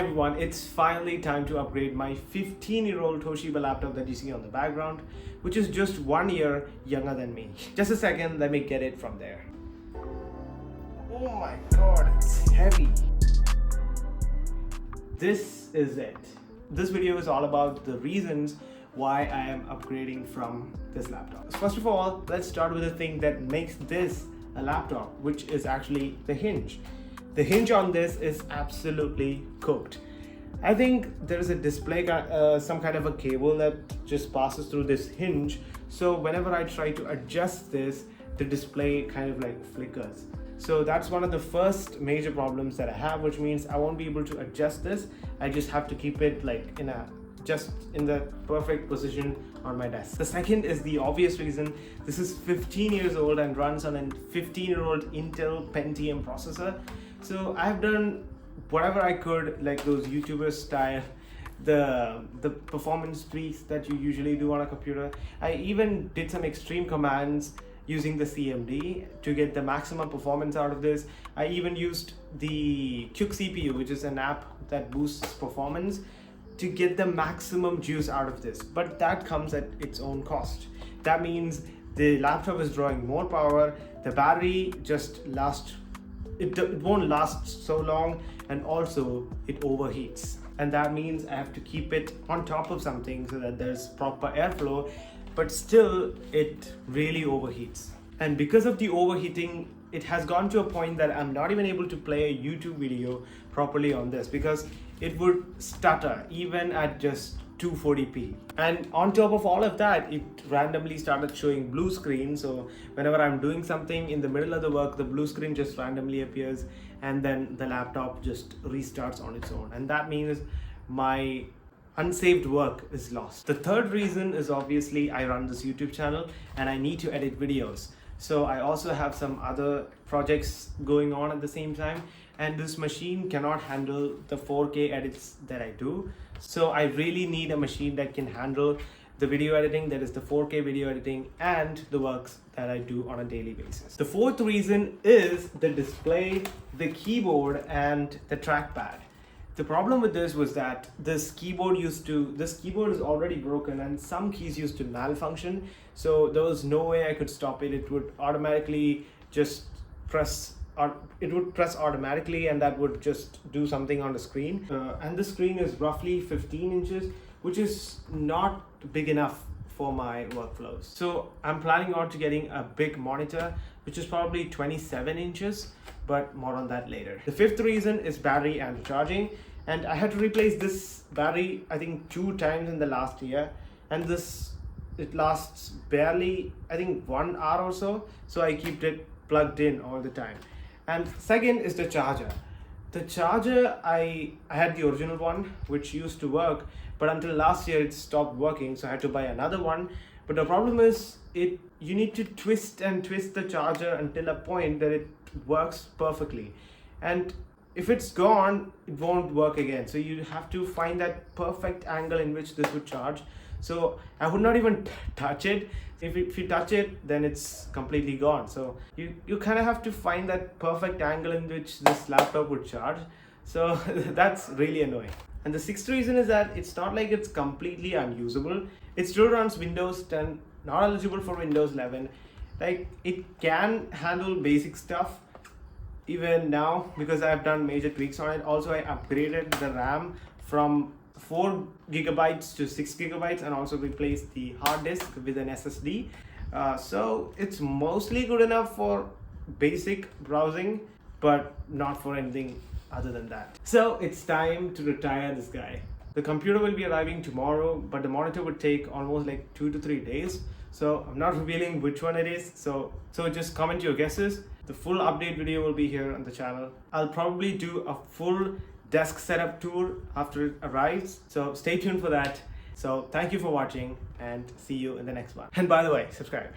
everyone, it's finally time to upgrade my 15-year-old Toshiba laptop that you see on the background, which is just 1 year younger than me. Just a second, let me get it from there. Oh my god, it's heavy. This is it. This video is all about the reasons why I am upgrading from this laptop. First of all, let's start with the thing that makes this a laptop, which is actually the hinge. The hinge on this is absolutely cooked. I think there is a display, some kind of a cable that just passes through this hinge. So whenever I try to adjust this, the display kind of like flickers. So that's one of the first major problems that I have, which means I won't be able to adjust this. I just have to keep it like just in the perfect position on my desk. The second is the obvious reason. This is 15 years old and runs on a 15-year-old Intel Pentium processor. So I've done whatever I could, like those YouTubers style, the performance tweaks that you usually do on a computer. I even did some extreme commands using the CMD to get the maximum performance out of this. I even used the Quk CPU, which is an app that boosts performance, to get the maximum juice out of this. But that comes at its own cost. That means the laptop is drawing more power, the battery just lasts, it won't last so long, and also it overheats. And that means I have to keep it on top of something so that there's proper airflow, but still it really overheats. And because of the overheating, it has gone to a point that I'm not even able to play a YouTube video properly on this because it would stutter even at just 240p. And on top of all of that, it randomly started showing blue screen. So whenever I'm doing something in the middle of the work, the blue screen just randomly appears and then the laptop just restarts on its own. And that means my unsaved work is lost. The third reason is obviously I run this YouTube channel and I need to edit videos. So I also have some other projects going on at the same time, and this machine cannot handle the 4K edits that I do. So I really need a machine that can handle the video editing, that is the 4K video editing, and the works that I do on a daily basis. The fourth reason is the display, the keyboard, and the trackpad. The problem with this was that this keyboard is already broken and some keys used to malfunction. So there was no way I could stop it. It would automatically just press, it would press automatically, and that would just do something on the screen. And the screen is roughly 15 inches, which is not big enough for my workflows. So I'm planning on to getting a big monitor, which is probably 27 inches, but more on that later. The fifth reason is battery and charging. And I had to replace this battery, I think 2 times in the last year. And it lasts barely, I think 1 hour or so. So I keep it plugged in all the time. And second is the charger. The charger, I had the original one, which used to work, but until last year it stopped working, so I had to buy another one. But the problem is, you need to twist and twist the charger until a point that it works perfectly. And if it's gone, it won't work again. So you have to find that perfect angle in which this would charge. So I would not even touch it. If you touch it, then it's completely gone. So you kind of have to find that perfect angle in which this laptop would charge. So that's really annoying. And the sixth reason is that it's not like it's completely unusable. It still runs Windows 10, not eligible for Windows 11. Like, it can handle basic stuff even now because I've done major tweaks on it. Also, I upgraded the RAM from 4 gigabytes to 6 gigabytes and also replaced the hard disk with an SSD. So it's mostly good enough for basic browsing, but not for anything other than that. So it's time to retire this guy. The computer will be arriving tomorrow, but the monitor would take almost like 2 to 3 days. So I'm not revealing which one it is. So just comment your guesses. The full update video will be here on the channel. I'll probably do a full desk setup tour after it arrives. So stay tuned for that. So thank you for watching and see you in the next one. And by the way, subscribe.